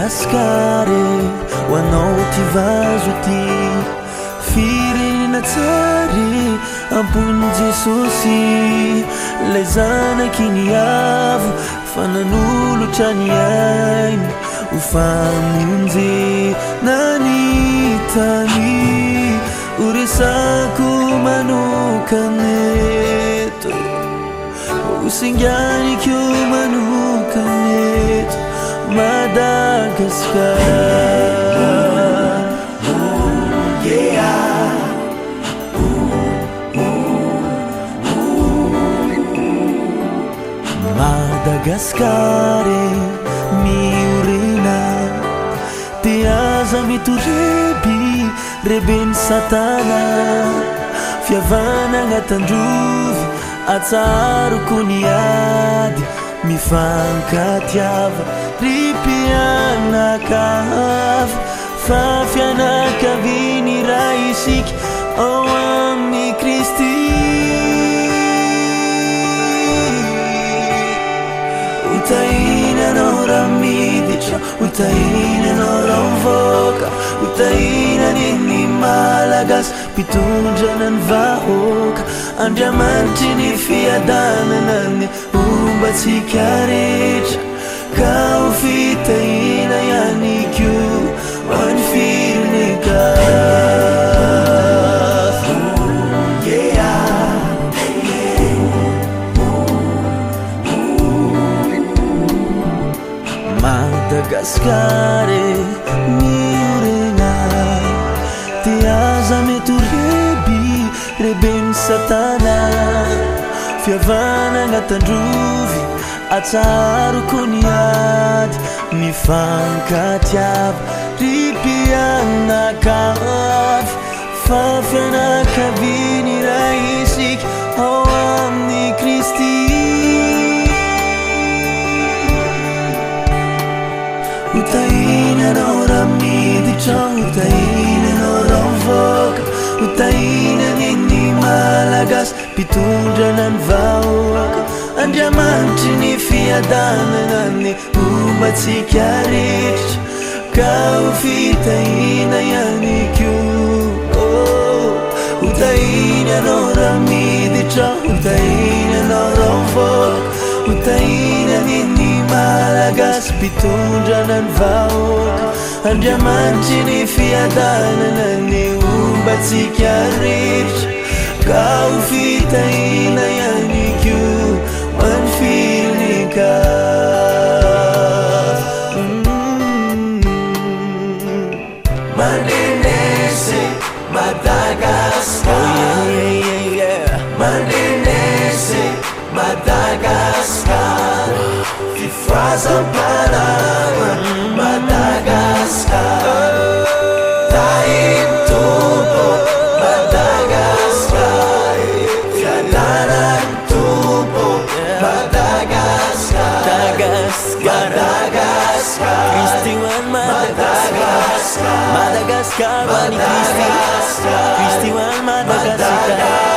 Madagaskary hoanao ty vazo ty firenena tsary ampony Jesosy lay zanaky niavo fa nanolotra ny ainy ho famonjena ny tany ho resako manokana eto ho singanikyo manokana eto Madagascar Madagaskary miorena te aza mitoreby rebeny satana fiavana agnatandrovy atsaroko ny ady mifankatiava ripianakavy fa fianakaviny raha isika ao amin'ny Kristy utainanao raha miditra utainanao raha mivoaka utainan'ny malagasy mpitondra ny vahoaka Andriamanitry ny fiadanana ombatsika rehetra ka ho fitahina ihany koa ho an'ny firenena Madagaskary miorena te aza mitoreby rebeny satana fiavana agnatandrovy atsaroko ny ady mifankatiava ripianakavy fa fianakaviny raha isika ao amin'ny Kristy utainanao raha miditra utainanao raha mivoaka utainan'ny malagasy mpitondra ny vahoaka Andriamanitry ny fiadanana ombatsika rehetra ka ho fitahina ihany koa utainanao raha miditra utainanao raha mivoaka utainan'ny malagasy mpitondra ny vahoaka Andriamanitry ny fiadanana ombatsika rehetra ka ho fitahina ihany koa ho an'ny firenena Manenese Madagascar Manenese Madagascar fifazamparana Madagascar taintombo Madagascar fianaran tombo Madagascar Madagascar Kristiwan Madagascar Madagascar Madagascar Kristiwan Madagascar